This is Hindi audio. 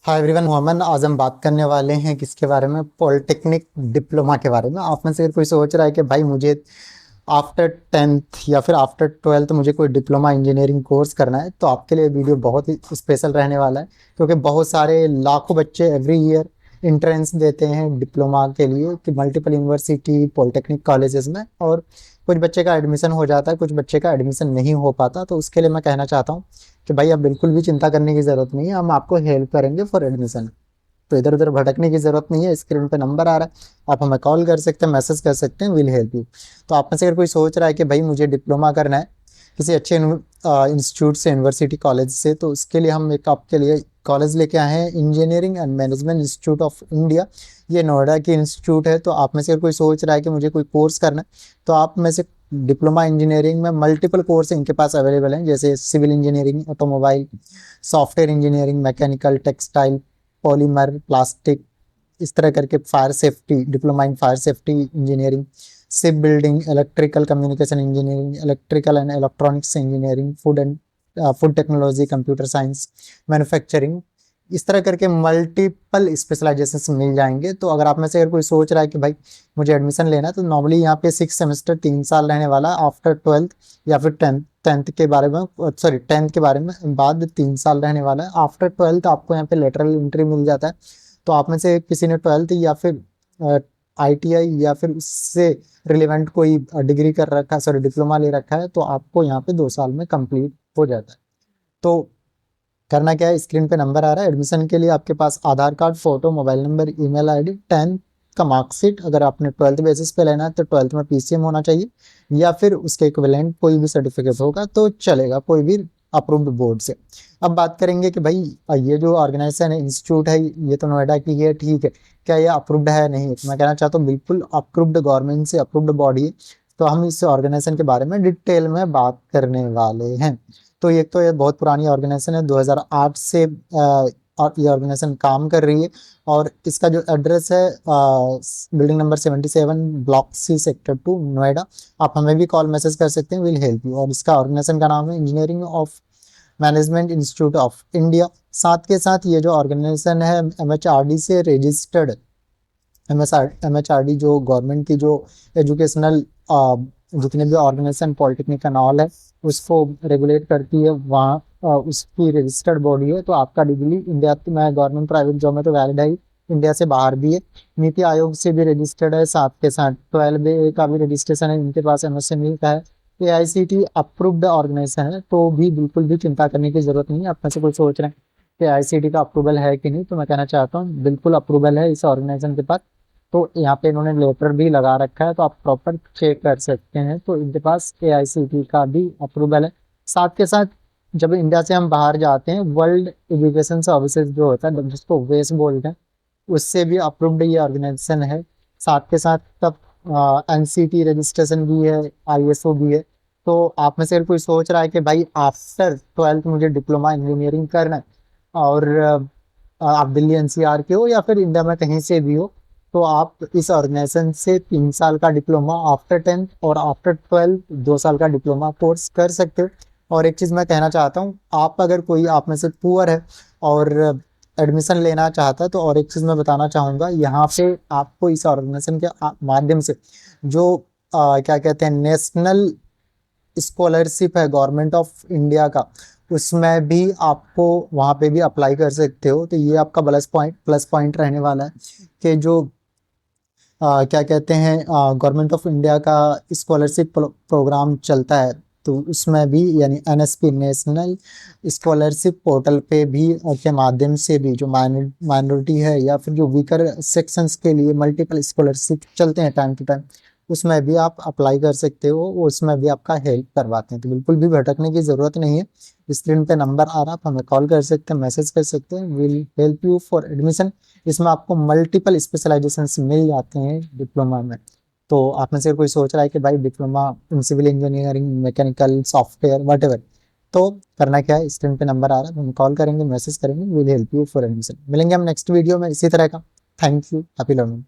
Hi everyone, Mohammad. आज हम बात करने वाले हैं किसके बारे में? पॉलिटेक्निक डिप्लोमा के बारे में। आप में से अगर कोई सोच रहा है कि भाई मुझे आफ्टर 10th या फिर आफ्टर 12th मुझे कोई डिप्लोमा इंजीनियरिंग कोर्स करना है, तो आपके लिए वीडियो बहुत ही स्पेशल रहने वाला है, क्योंकि बहुत सारे लाखों बच्चे एवरी ईयर इंट्रेंस देते हैं डिप्लोमा के लिए कि मल्टीपल यूनिवर्सिटी पॉलिटेक्निक कॉलेजेस में, और कुछ बच्चे का एडमिशन हो जाता है, कुछ बच्चे का एडमिशन नहीं हो पाता। तो उसके लिए मैं कहना चाहता हूँ कि भाई आप बिल्कुल भी चिंता करने की ज़रूरत नहीं है, हम आपको हेल्प करेंगे फॉर एडमिशन। तो इधर उधर भटकने की जरूरत नहीं है। स्क्रीन पे नंबर आ रहा है, आप हमें कॉल कर सकते हैं, मैसेज कर सकते हैं, विल हेल्प यू। तो आप में से अगर कोई सोच रहा है कि भाई मुझे डिप्लोमा करना है किसी अच्छे इंस्टीट्यूट से, यूनिवर्सिटी कॉलेज से, तो उसके लिए हम एक आपके लिए कॉलेज लेके आए हैं, engineering and management institute of India. ये नोएडा की इंस्टीट्यूट है। तो आप में से अगर कोई सोच रहा है कि मुझे कोई कोर्स करना है, तो आप में से डिप्लोमा इंजीनियरिंग में मल्टीपल कोर्स इनके पास अवेलेबल हैं, जैसे civil engineering, automobile, software engineering, mechanical, textile, polymer, plastic, इस तरह करके fire safety, diploma in fire safety engineering, ship building, electrical communication engineering, electrical and electronics engineering, food technology, computer science, manufacturing, इस तरह करके मल्टीपल स्पेशलाइजेशंस मिल जाएंगे। तो अगर आप में से अगर कोई सोच रहा है कि भाई मुझे एडमिशन लेना है, तो नॉर्मली यहाँ पे 6 सेमेस्टर 3 साल रहने वाला है। आफ्टर 12th या फिर टेंथ के बारे में, सॉरी 10th के बारे में बाद 3 साल रहने वाला है। आफ्टर 12th आपको यहाँ पे लेटरल एंट्री मिल जाता है। तो आप में से किसी ने 12th या फिर ITI या फिर उससे रिलेवेंट कोई डिग्री कर रखा है, सॉरी डिप्लोमा ले रखा है, तो आपको यहाँ पे 2 साल में कंप्लीट हो जाता है। तो करना क्या है, स्क्रीन पे नंबर आ रहा है। एडमिशन के लिए आपके पास Aadhaar card, photo, mobile number, email ID, 10th का मार्कशीट, अगर आपने 12th बेसिस पे लेना है तो 12th में PCM होना चाहिए, या फिर उसके इक्विवेलेंट कोई भी सर्टिफिकेट होगा तो चलेगा, कोई भी अप्रूव्ड बोर्ड से। अब बात करेंगे कि भाई ये जो ऑर्गेनाइजेशन है, इंस्टीट्यूट है, ये तो नोएडा की है, ठीक है, क्या ये अप्रूव्ड है? नहीं। तो मैं कहना चाहता हूँ बिल्कुल अप्रूव्ड, गवर्नमेंट से अप्रूव्ड बॉडी है। तो हम इस ऑर्गेनाइजेशन के बारे में डिटेल में बात करने वाले हैं। तो एक तो ये बहुत पुरानी ऑर्गेनाइजेशन है, 2008 से और ये ऑर्गेनाइजेशन काम कर रही है। और इसका जो एड्रेस है, building number 77, block C, sector 2, Noida. आप हमें भी कॉल मैसेज कर सकते हैं, विल हेल्प यू। और इसका ऑर्गेनाइजेशन का नाम है engineering of management institute of India. साथ के साथ ये जो ऑर्गेनाइजेशन है MHRD से रजिस्टर्ड। MHRD जो गवर्नमेंट की जो एजुकेशनल जितने भी ऑर्गेनाइजेशन पॉलिटेक्निक का नॉल है उसको रेगुलेट करती है, वहाँ उसकी रजिस्टर्ड बॉडी है। तो आपका डिग्री इंडिया में गवर्नमेंट प्राइवेट जॉब में तो वैलिड है ही, इंडिया से बाहर भी है, नीति आयोग से भी रजिस्टर्ड है। साथ के साथ 12A का भी रजिस्ट्रेशन है इनके पास, MSME का है। AICT अप्रूव्ड ऑर्गेनाइजेशन है, तो भी बिल्कुल भी चिंता करने की जरूरत नहीं है। आप में से कोई सोच रहे हैं कि AICT का अप्रूवल है कि नहीं, तो मैं कहना चाहता हूँ बिल्कुल अप्रूवल है इस ऑर्गेनाइजेशन के पास। तो यहाँ पे इन्होंने लेटर भी लगा रखा है, तो आप प्रॉपर चेक कर सकते हैं। तो इनके पास AICT का भी अप्रूवल है। साथ के साथ जब इंडिया से हम बाहर जाते हैं, वर्ल्ड एजुकेशन सर्विसेज जो होता है, जिसको वेस बोलते हैं, उससे भी अप्रूव्ड ये ऑर्गेनाइजेशन है। साथ के साथ तब NCT रजिस्ट्रेशन भी है, ISO भी है। तो आप में से अगर कोई सोच रहा है कि भाई आफ्टर 12th मुझे डिप्लोमा इंजीनियरिंग करना है, और आप दिल्ली NCR के हो या फिर इंडिया में कहीं से भी हो, तो आप इस ऑर्गेनाइजेशन से 3 साल का डिप्लोमा आफ्टर 10th और आफ्टर 12th 2 साल का डिप्लोमा कोर्स कर सकते हो। और एक चीज़ मैं कहना चाहता हूँ, आप अगर कोई आप में से पुअर है और एडमिशन लेना चाहता है, तो और एक चीज़ मैं बताना चाहूँगा, यहाँ पे आपको इस ऑर्गेनाइजेशन के माध्यम से जो क्या कहते हैं, नेशनल स्कॉलरशिप है गवर्नमेंट ऑफ इंडिया का, उसमें भी आपको वहाँ पे भी अप्लाई कर सकते हो। तो ये आपका प्लस पॉइंट रहने वाला है कि जो क्या कहते हैं, गवर्नमेंट ऑफ इंडिया का स्कॉलरशिप प्रोग्राम चलता है, तो उसमें भी यानी NSP, नेशनल स्कॉलरशिप पोर्टल पे भी के माध्यम से भी जो माइनॉरिटी है या फिर जो वीकर सेक्शंस के लिए मल्टीपल स्कॉलरशिप चलते हैं टाइम टू टाइम, उसमें भी आप अप्लाई कर सकते हो, उसमें भी आपका हेल्प करवाते हैं। तो बिल्कुल भी भटकने की ज़रूरत नहीं है। स्क्रीन पे नंबर आ रहा है, आप हमें कॉल कर सकते हैं, मैसेज कर सकते हैं, will help you for admission. इसमें आपको मल्टीपल स्पेशलाइजेशन मिल जाते हैं डिप्लोमा में। तो आप में से कोई सोच रहा है कि भाई diploma in civil engineering, mechanical, software, what, तो करना क्या है, स्क्रीन पे नंबर आ रहा है, हम कॉल करेंगे, मैसेज करेंगे, will help you for admission. मिलेंगे हम नेक्स्ट वीडियो में इसी तरह का। Thank you, happy learning.